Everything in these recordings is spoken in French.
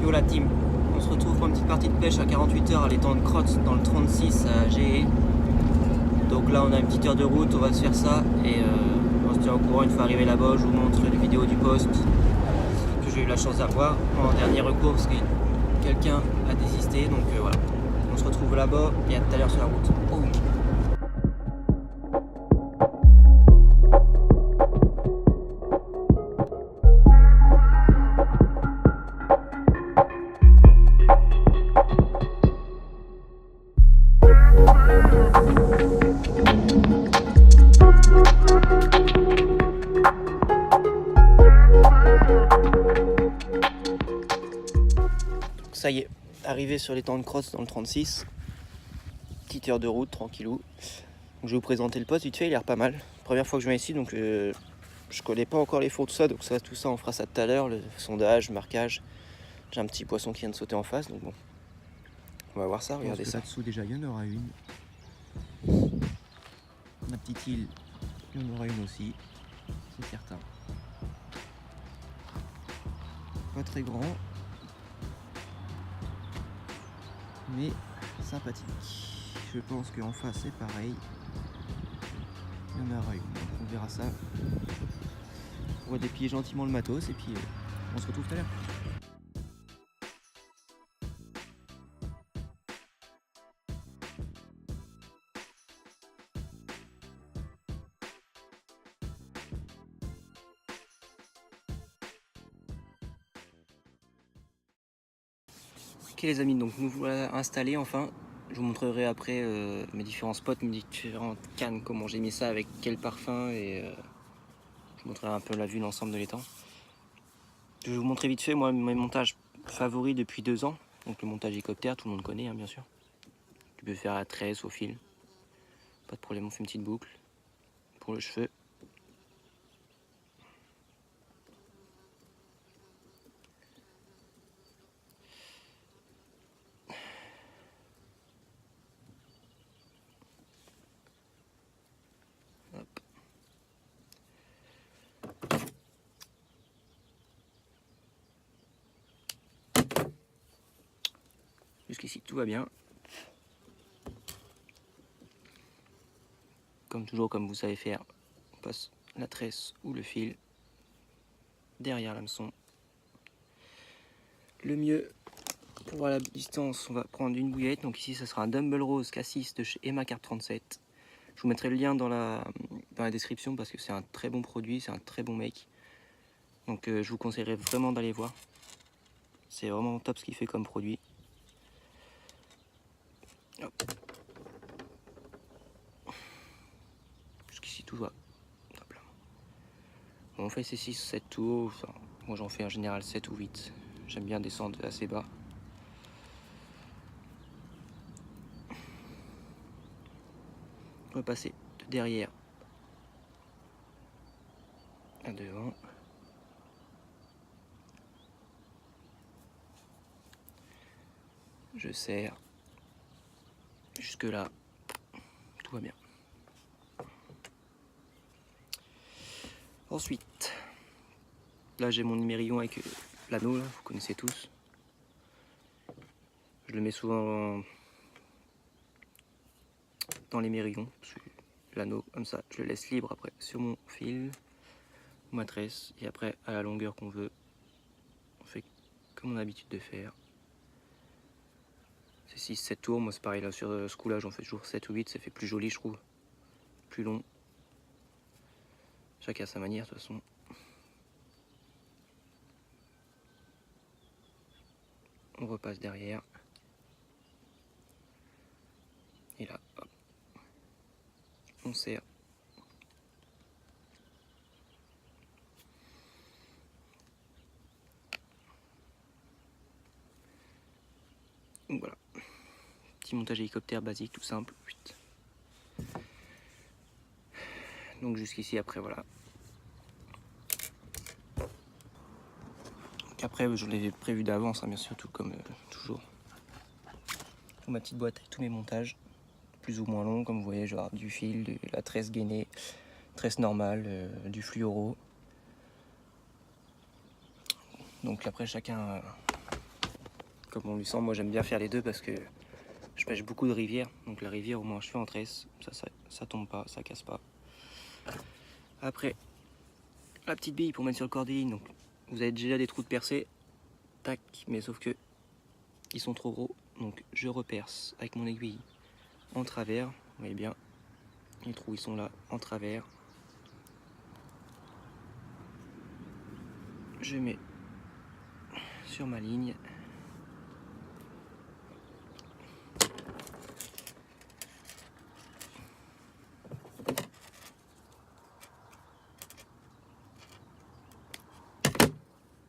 Yo la team, on se retrouve pour une petite partie de pêche à 48 heures à l'étang de Crotte dans le 36 à GE. Donc là on a une petite heure de route, on va se faire ça et on se tient au courant une fois arrivé là-bas. Je vous montre les vidéos du poste que j'ai eu la chance d'avoir en dernier recours parce que quelqu'un a désisté. Donc voilà, on se retrouve là-bas et à tout à l'heure sur la route. Oh. Ça y est, arrivé sur l'étang de Crotte dans le 36. Petite heure de route, tranquillou. Donc, je vais vous présenter le poste vite fait, il a l'air pas mal. Première fois que je viens ici, donc je connais pas encore les fonds, tout ça. Donc tout ça, on fera ça tout à l'heure, le sondage, le marquage. J'ai un petit poisson qui vient de sauter en face, donc bon. On va voir ça, regardez ça. Là-dessous déjà, il y en aura une. La petite île, il y en aura une aussi, c'est certain. Pas très grand, mais sympathique. Je pense qu'en face c'est pareil. Il y en aura une, donc on verra ça. On va déplier gentiment le matos et puis on se retrouve tout à l'heure. Ok les amis, donc nous voilà installés enfin. Je vous montrerai après mes différents spots, mes différentes cannes, comment j'ai mis ça, avec quel parfum et je vous montrerai un peu la vue, l'ensemble de l'étang. Je vais vous montrer vite fait moi mes montages favoris depuis 2 ans. Donc le montage hélicoptère, tout le monde connaît hein, bien sûr. Tu peux faire à tresse, au fil. Pas de problème, on fait une petite boucle pour le cheveu. Hop. Jusqu'ici tout va bien. Comme toujours, comme vous savez faire, on passe la tresse ou le fil derrière l'hameçon. Le mieux, pour voir la distance, on va prendre une bouillette. Donc ici, ça sera un Dumble Rose Cassis de chez Emma Carte 37. Je vous mettrai le lien dans la description parce que c'est un très bon produit, c'est un très bon make. Donc je vous conseillerais vraiment d'aller voir. C'est vraiment top ce qu'il fait comme produit. Hop. Jusqu'ici tout va. Hop là. Bon, on fait ces 6-7 tours. Enfin, moi j'en fais en général 7 ou 8. J'aime bien descendre assez bas. On va passer de derrière à devant. Je serre. Jusque là, tout va bien. Ensuite, là j'ai mon numérillon avec l'anneau, vous connaissez tous. Je le mets souvent dans les mérillons. L'anneau, comme ça, je le laisse libre après sur mon fil, ma tresse, et après à la longueur qu'on veut, on fait comme on a l'habitude de faire. C'est 6-7 tours, moi c'est pareil là sur ce coup là j'en fais toujours 7 ou 8, ça fait plus joli je trouve, plus long. Chacun à sa manière de toute façon. On repasse derrière. Et là, hop, on serre. Donc voilà, petit montage hélicoptère basique, tout simple. Donc jusqu'ici après voilà. Après je l'ai prévu d'avance, hein, bien sûr, tout comme toujours. Ma petite boîte avec tous mes montages, plus ou moins longs, comme vous voyez, genre du fil, de la tresse gainée, tresse normale, du fluoro. Donc après chacun comme on le sent, moi j'aime bien faire les deux parce que je pêche beaucoup de rivières. Donc la rivière, au moins je fais en tresse, ça tombe pas, ça casse pas. Après, la petite bille pour mettre sur le corps des lignes. Donc vous avez déjà des trous de percée, tac, mais sauf que ils sont trop gros. Donc je reperce avec mon aiguille en travers. Vous voyez bien, les trous ils sont là en travers. Je mets sur ma ligne.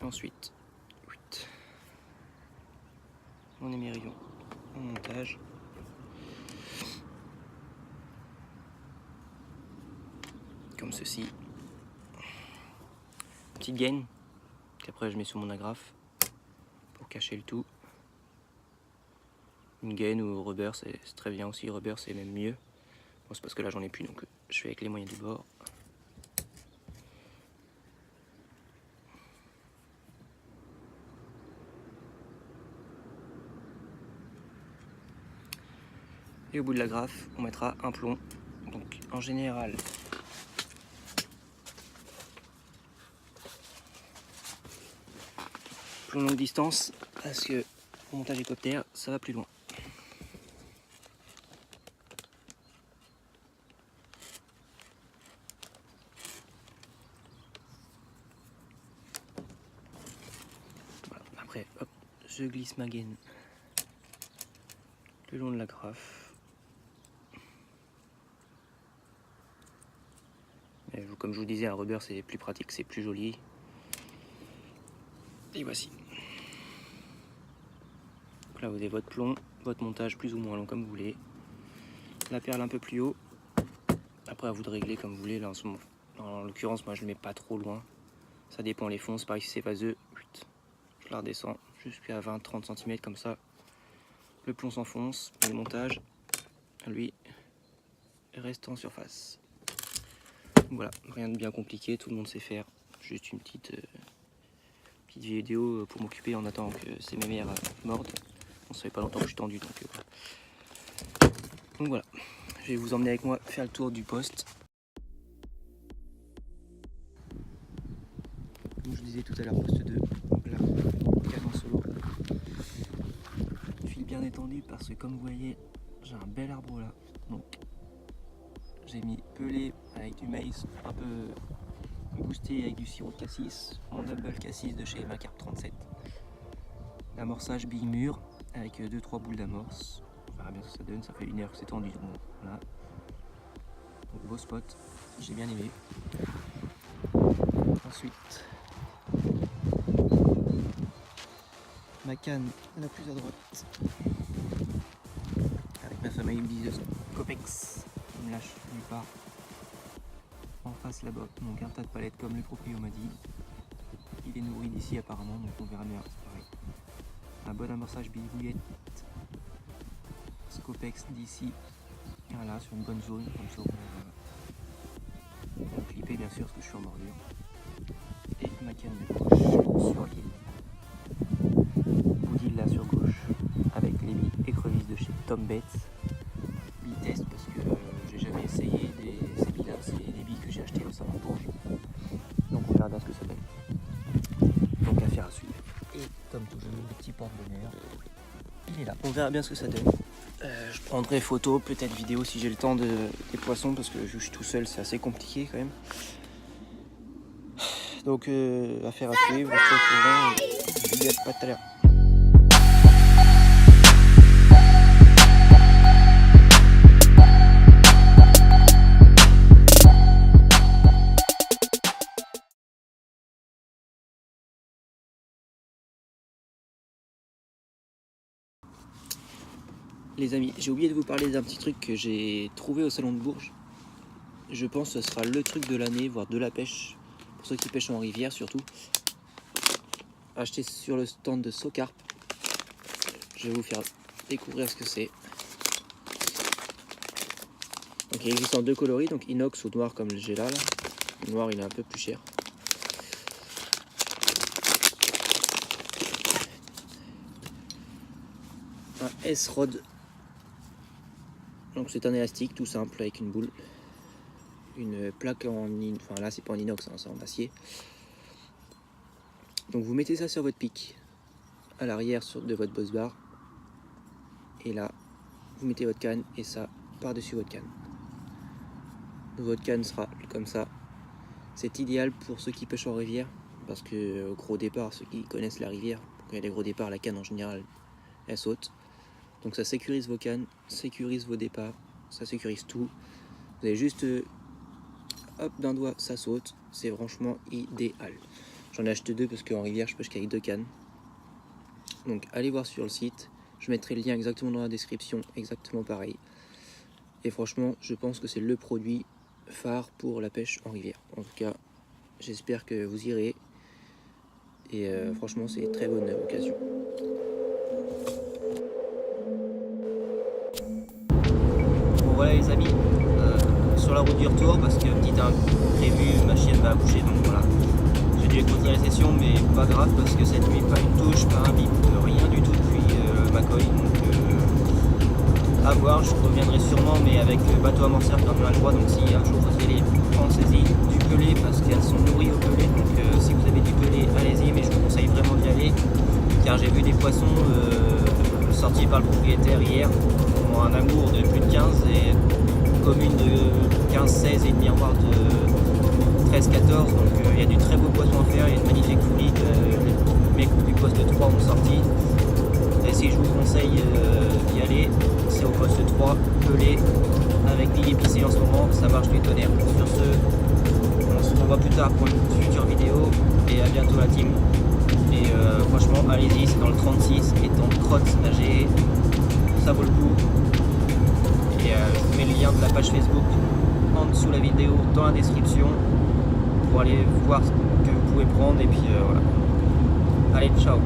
Ensuite, mon émerillon en montage. Comme ceci. Petite gaine qu'après je mets sur mon agrafe pour cacher le tout. Une gaine ou rubber, c'est très bien aussi. Rubber, c'est même mieux. Bon, c'est parce que là j'en ai plus, donc je fais avec les moyens du bord. Et au bout de la graffe, on mettra un plomb. Donc en général, plomb longue distance, parce que pour montage hélicoptère, ça va plus loin. Voilà. Après, hop, je glisse ma gaine le long de la graffe. Mais comme je vous disais, un rubber c'est plus pratique, c'est plus joli. Et voici. Donc là vous avez votre plomb, votre montage plus ou moins long comme vous voulez. La perle un peu plus haut. Après à vous de régler comme vous voulez. Là en l'occurrence moi je le mets pas trop loin. Ça dépend les fonds, c'est pareil si c'est vaseux. Je la redescends jusqu'à 20-30 cm comme ça. Le plomb s'enfonce, le montage, lui, reste en surface. Voilà, rien de bien compliqué, tout le monde sait faire. Juste une petite vidéo pour m'occuper en attendant que ces mémères mordent. On ne savait pas longtemps que je suis tendu, donc voilà. Je vais vous emmener avec moi faire le tour du poste. Comme je vous disais tout à l'heure, poste 2. Donc là, canon solo. Fil bien étendu parce que comme vous voyez, j'ai un bel arbre là. Donc j'ai mis pelé avec du maïs un peu boosté avec du sirop de cassis, mon double cassis de chez Macarp 37. L'amorçage bille mûr avec 2-3 boules d'amorce. On verra bien ce que ça donne, ça fait 1 heure que c'est tendu. Donc voilà. Donc beau spot, j'ai bien aimé. Ensuite, ma canne la plus à droite. Avec ma famille bise de Copex. On me lâche nulle part. En face là-bas, donc un tas de palettes comme le proprio m'a dit. Il est nourri d'ici apparemment, donc on verra bien, c'est pareil. Un bon amorçage bille-bouillette. Scopex d'ici, voilà, sur une bonne zone, comme ça on va clipper bien sûr parce que je suis en bordure. Et ma canne de gauche sur l'île. Boudil là sur gauche, avec les billes écrevisses de chez Tom Bates. Billes test parce que j'ai jamais essayé ces billes là, c'est des billes que j'ai achetées au salon de Bourges. Donc on verra bien ce que ça donne. Donc affaire à suivre. Et comme toujours, le petit porte-bonheur, il est là. On verra bien ce que ça donne. Je prendrai photo, peut-être vidéo si j'ai le temps des poissons parce que je suis tout seul, c'est assez compliqué quand même. Donc affaire à suivre, restez au courant. Je vous dis à pas tout à l'heure. Les amis, j'ai oublié de vous parler d'un petit truc que j'ai trouvé au salon de Bourges. Je pense que ce sera le truc de l'année, voire de la pêche, pour ceux qui pêchent en rivière surtout. Acheté sur le stand de Socarp. Je vais vous faire découvrir ce que c'est. Donc il existe en 2 coloris, donc inox ou noir comme j'ai là. Le noir il est un peu plus cher. un S-Rod. Donc c'est un élastique tout simple avec une boule, une plaque enfin là c'est pas en inox, hein, c'est en acier. Donc vous mettez ça sur votre pic, à l'arrière de votre boss bar, et là vous mettez votre canne et ça par-dessus votre canne. Votre canne sera comme ça. C'est idéal pour ceux qui pêchent en rivière, parce que au gros départ, ceux qui connaissent la rivière, quand il y a des gros départs, la canne en général elle saute. Donc ça sécurise vos cannes, sécurise vos départs, ça sécurise tout. Vous avez juste hop d'un doigt ça saute, c'est franchement idéal. J'en ai acheté 2 parce qu'en rivière je pêche qu'avec 2 cannes. Donc allez voir sur le site, je mettrai le lien exactement dans la description, exactement pareil. Et franchement je pense que c'est le produit phare pour la pêche en rivière. En tout cas j'espère que vous irez. Et franchement c'est une très bonne occasion. Bon voilà les amis, sur la route du retour parce que petit imprévu, ma chienne va accoucher, donc voilà. J'ai dû écouter la session mais pas grave parce que cette nuit pas une touche, pas un bip, rien du tout depuis Macoy. Donc à voir, je reviendrai sûrement mais avec bateau amorceur quand on a le droit. Donc si un jour vous allez pensez-y, du pelé parce qu'elles sont nourries au pelé. Donc si vous avez du pelé, allez-y, mais je vous conseille vraiment d'y aller car j'ai vu des poissons sortis par le propriétaire hier, ont un amour de plus de 15 et une commune de 15-16 et une miroir de 13-14, donc il y a du très beau poisson à faire, il y a une magnifique fouille, les mecs du poste 3 ont sorti, et si je vous conseille d'y aller, c'est au poste 3, pelé, avec Billy Pissé en ce moment, ça marche du tonnerre. Sur ce, on se revoit plus tard pour une future vidéo, et à bientôt la team. Et franchement allez-y, c'est dans le 36 et dans le crotte nager, ça vaut le coup. Et je vous mets le lien de la page Facebook en dessous de la vidéo dans la description pour aller voir ce que vous pouvez prendre et puis voilà. Allez, ciao.